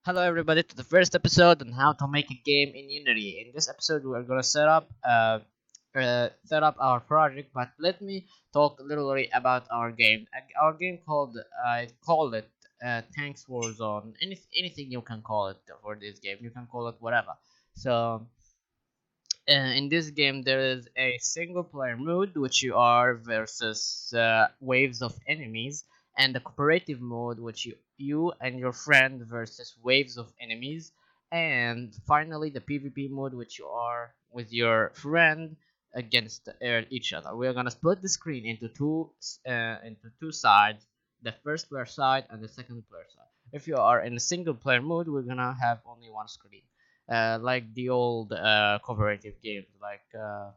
Hello everybody to the first episode on how to make a game in Unity. In this episode we are gonna set up our project, but let me talk a little bit about our game. Our game called I called it Tanks Warzone. Anything you can call it for this game. You can call it whatever. So in this game there is a single player mode which you are versus waves of enemies, and the cooperative mode which you and your friend versus waves of enemies, and finally the PvP mode which you are with your friend against each other. We are gonna split the screen into two sides, the first player side and the second player side. If you are in a single player mode, we're gonna have only one screen, like the old cooperative games. Like I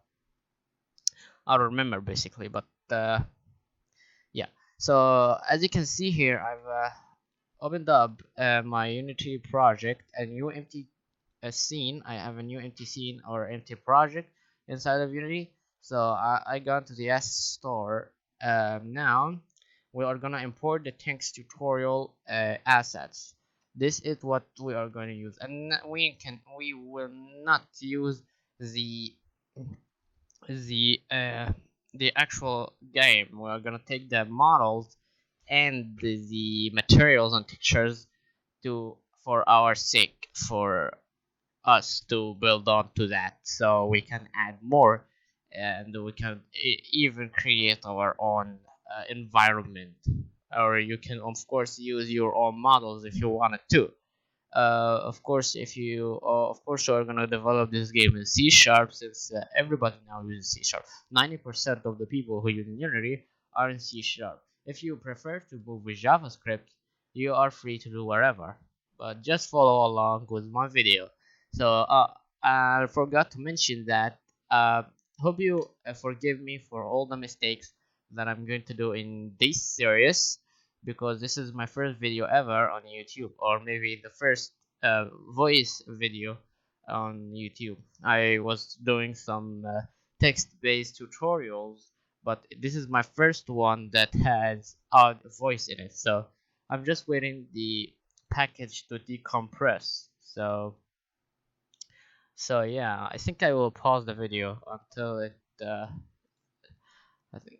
don't remember basically, but yeah. So as you can see here, I've opened up my Unity project, a new empty scene. I have a new empty scene or empty project inside of Unity. So I got to the asset store. Now we are gonna import the tanks tutorial assets. This is what we are going to use, and we will not use the the uh, the actual game. We are gonna take the models and the materials and textures to for our sake, for us to build on to that, so we can add more, and we can even create our own environment, or you can of course use your own models if you wanted to. Of course, if you of course you are gonna develop this game in C sharp, since everybody now uses C sharp. 90% of the people who use Unity are in C sharp. If you prefer to move with JavaScript, you are free to do wherever, but just follow along with my video. So I forgot to mention that. Hope you forgive me for all the mistakes that I'm going to do in this series, because this is my first video ever on YouTube, or maybe the first voice video on YouTube. I was doing some text-based tutorials, but this is my first one that has voice in it. So I'm just waiting the package to decompress. So yeah, I think I will pause the video until it.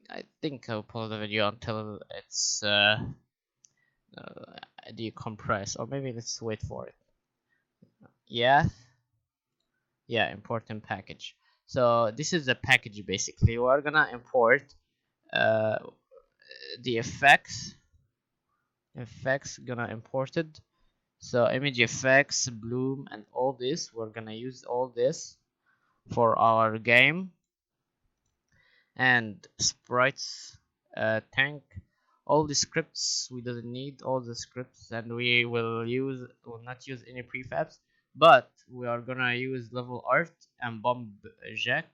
I think I'll pause the video until it's uh, decompress, or maybe let's wait for it. Yeah, yeah, important package. So this is the package. Basically we're gonna import uh, the effects gonna import it. So image effects, bloom, and all this, we're gonna use all this for our game. And sprites, tank, all the scripts we doesn't need all the scripts, and will not use any prefabs, but we are gonna use level art and bomb jack,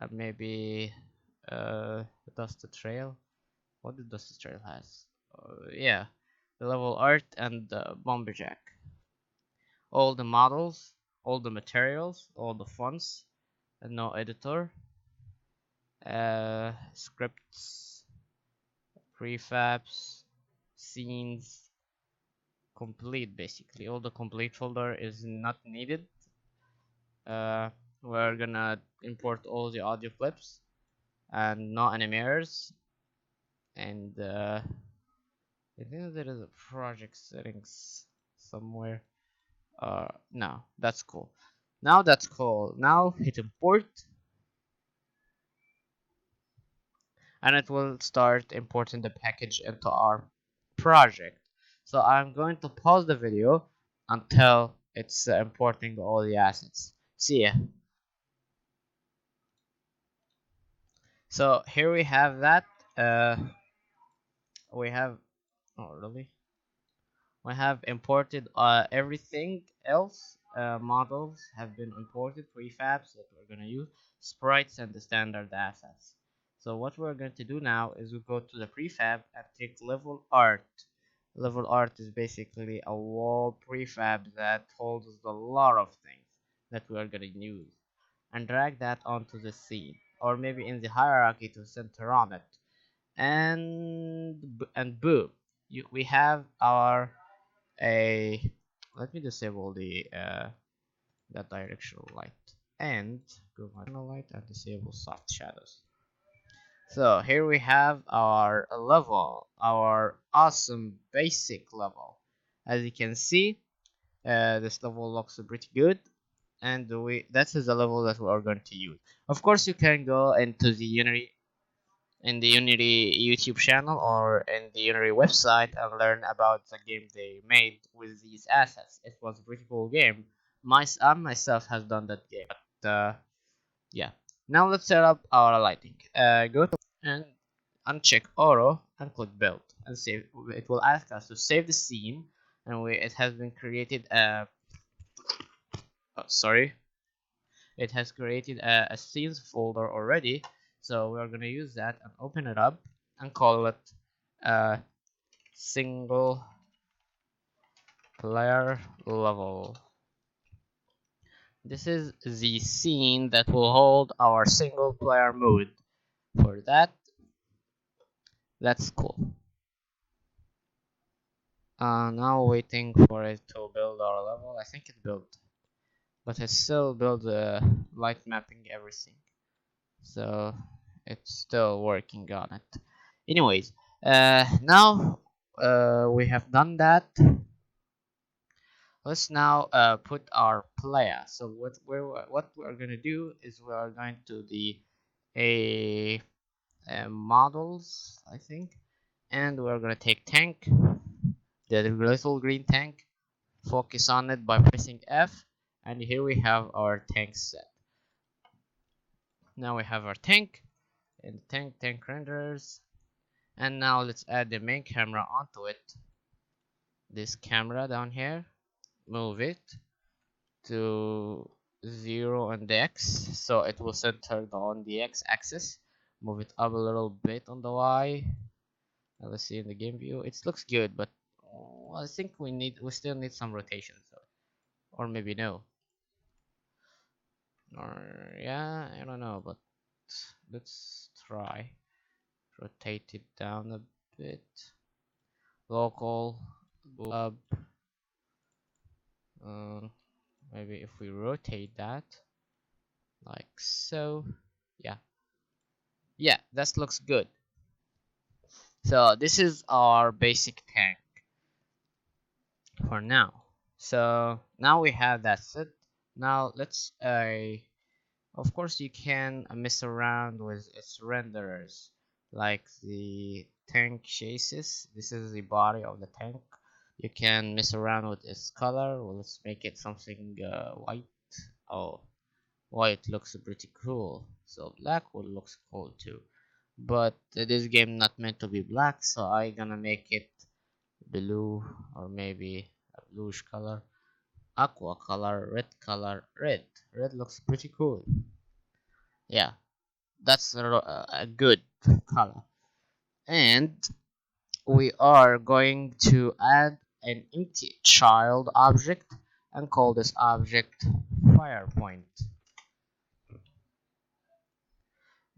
maybe dust trail. What did dust trail has? Yeah, the level art and bomb jack, all the models, all the materials, all the fonts, and no editor, scripts, prefabs, scenes, complete. Basically all the complete folder is not needed. uh, we're gonna import all the audio clips and no animators, and I think there is a project settings somewhere. No, that's cool. Now hit import, and it will start importing the package into our project. So I'm going to pause the video until it's importing all the assets. See ya. So here we have that. Uh, we have, oh really? We have imported everything else. Models have been imported, prefabs that we're gonna use, sprites, and the standard assets. So what we're going to do now is we go to the prefab and take level art. Level art is basically a wall prefab that holds a lot of things that we are gonna use, and drag that onto the scene, or maybe in the hierarchy to center on it, and boom, we have our a let me disable the that directional light and go directional light and disable soft shadows. So here we have our level, our awesome basic level. As you can see, this level looks pretty good, and that is the level that we are going to use. Of course, you can go into the Unity YouTube channel or in the Unity website and learn about the game they made with these assets. It was a pretty cool game. I myself has done that game. But yeah. Now let's set up our lighting. Go to and uncheck auto and click build and save. It will ask us to save the scene, and it has been created. Sorry, it has created a scenes folder already, so we are going to use that and open it up and call it single player level. This is the scene that will hold our single player mode. For that, that's cool. Now waiting for it to build our level. I think it built, but it still built light mapping everything, so it's still working on it. Anyways, now we have done that. Let's now put our player. So what we're gonna do is we are going to the a models, I think, and we're gonna take tank, the little green tank, focus on it by pressing F, and here we have our tank set. Now we have our tank and tank renders, and now let's add the main camera onto it. This camera down here, move it to 0 on the X, so it will center on the X axis. Move it up a little bit on the Y. Now let's see in the game view. It looks good, but I think we still need some rotation, so, or maybe no, or yeah, I don't know, but let's try rotate it down a bit. Local up. Maybe if we rotate that like so, yeah, that looks good. So this is our basic tank for now. So now we have that set. Now let's of course you can mess around with its renderers, like the tank chassis. This is the body of the tank. You can mess around with its color. Well, let's make it something white. Oh, white looks pretty cool, so black will looks cool too, but this game not meant to be black, so I gonna make it blue, or maybe a bluish color, aqua color, red looks pretty cool. Yeah, that's a good color. And we are going to add an empty child object and call this object fire point.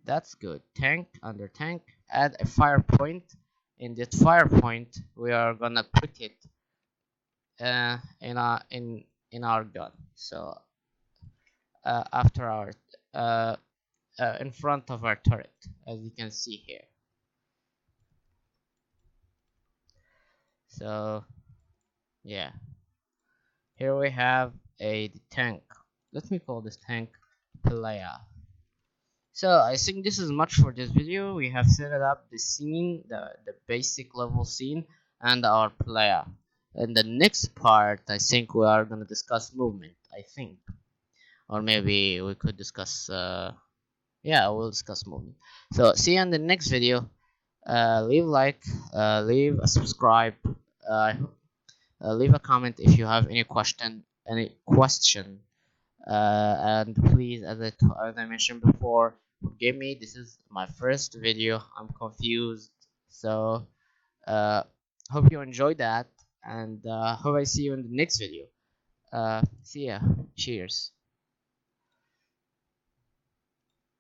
That's good. Tank, under tank, add a fire point. In that fire point, we are gonna put it in our gun. So after our in front of our turret, as you can see here. So yeah, here we have a tank. Let me call this tank player. So I think this is much for this video. We have set up the scene, the basic level scene, and our player. In the next part, I think we are gonna discuss movement. I think, or maybe we could discuss. Yeah, we'll discuss movement. So see you in the next video. Leave like, leave a subscribe, leave a comment if you have any question, and please, as I mentioned before, forgive me. This is my first video. I'm confused, so hope you enjoyed that, and hope I see you in the next video. See ya. Cheers.